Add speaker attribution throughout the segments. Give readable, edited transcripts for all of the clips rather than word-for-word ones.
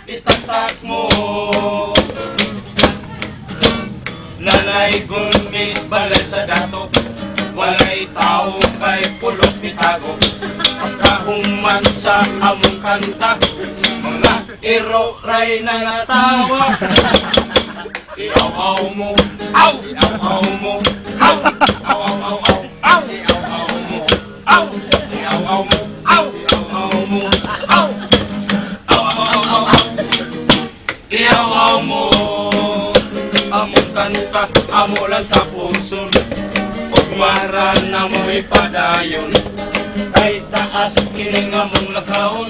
Speaker 1: Itatak mo. Nanay gumis balay sa dato, walay tao kay pulos bitago. Pagkahuman sa among kanta, mga iro ray nangatawa. Iaw-aw mo, aw! Iaw-aw mo, aw! Aw-aw-aw, aw! Aw! Iaw-aw mo, aw! Iaw-aw mo, aw! Iaw-aw mo, aw! Aw-aw-aw, aw! Iaw-aw mo. Among kanta, amo lang sa puson. Ugmara na mo'y padayon. Kay taas kining among lakaon.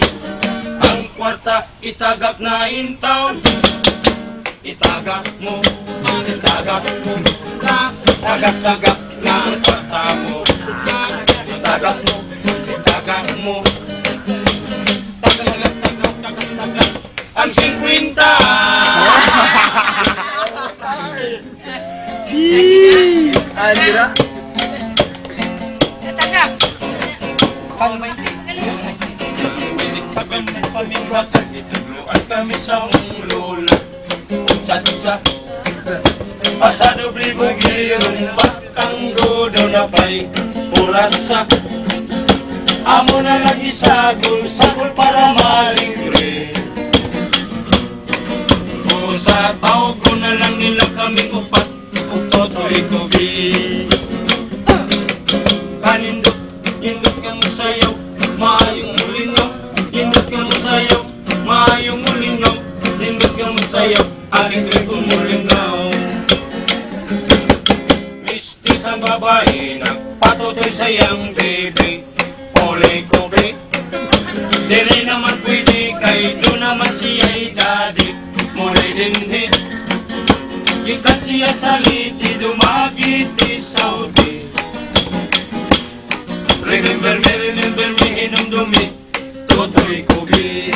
Speaker 1: Ang kwarta itagak na intaw. Itagak mo, itagak mo, tagak-tagak na ang kwarta mo. Itagak mo, itagak mo, tagak-tagak ang 50.
Speaker 2: Andira.
Speaker 3: Tatangak.
Speaker 1: Sabi mo pamingwatan, itugluan kami sa mong lola. Sa pasado blibo giyong batang godo na pa'y puratsa. Amo na lagi sagol para maligre. O sa tao ko na lang nila kami upat, kung toto'y tubig. Kanindot, indot kang sayaw, maayong mulingaw. Indot kang sayaw, maayong mulingaw. Indot kang sayaw, aling kong mulingaw. Mistis ang babae, nagpatutoy sayang baby. Olay ko be, dili naman pwede kay doon naman siya'y daddy. Mulay dindi, ikat siya sa liti, dumagiti Saudi. Remember me, hinumdumi, toto'y kubi.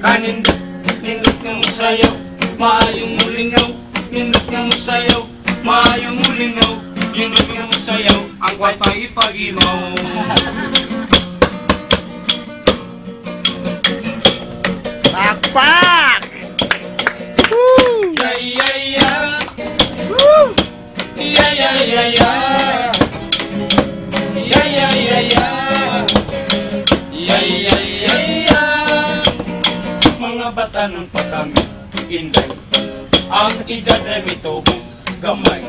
Speaker 1: Kanindot, nindot kang sayaw, maayong mulingaw. Nindot kang sayaw, maayong mulingaw. Nindot kang sayaw, ang kwarta ipag-imaw.
Speaker 2: Pakpak!
Speaker 1: Ya ya ya, ya ya ya ya, ya ya ya ya, ya ya ya ya. Mga bata nun pa kami, inday, ang edad ay mitubong gamay.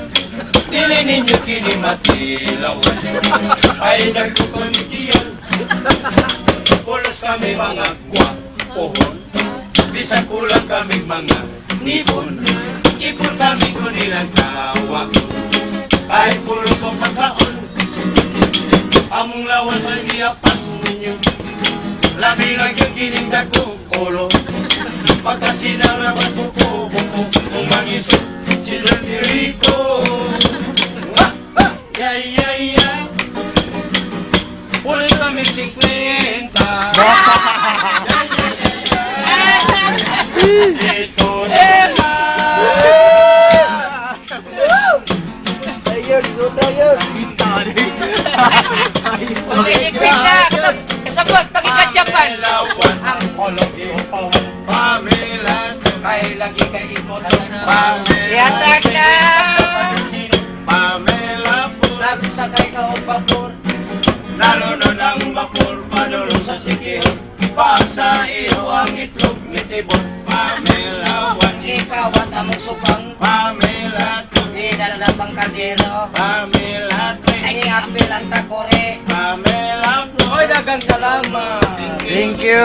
Speaker 1: Dili ninyo kinimatilawan, ay nagkukunitiyan. Pulos kami mga gwapohon, bisag kulang kami mga nipon. Ipon kami ko nilang tawa, kahit pulos o pagkaon. Among lawas ay diapas ninyo, labi lang yung kinindag ko kolo. Pagka sinarawas ko buko, kung mangisip sila ni Rico. Ya ya ya, ulit kami 50. Ya ya ya ya, ito na.
Speaker 2: Ayun, good na yun.
Speaker 3: Okay, kwenta. Kasabot, pag-ikadyapan.
Speaker 1: Ang kolong iyong Pamela, kay lagi kay imoto. Pamela,
Speaker 3: Yatak na.
Speaker 1: Pamela po, nagsakay ka o vapor. Nalunod ang vapor, padulong sa sikil. Pasa iyo ang itlog ni Tibor. Pamela,
Speaker 4: Ikaw at among supang
Speaker 1: Pamela,
Speaker 4: idala pang kardero
Speaker 1: Pamela,
Speaker 4: ay apil ang takore.
Speaker 1: Pamela,
Speaker 2: Oy, dagang salamat. Thank you.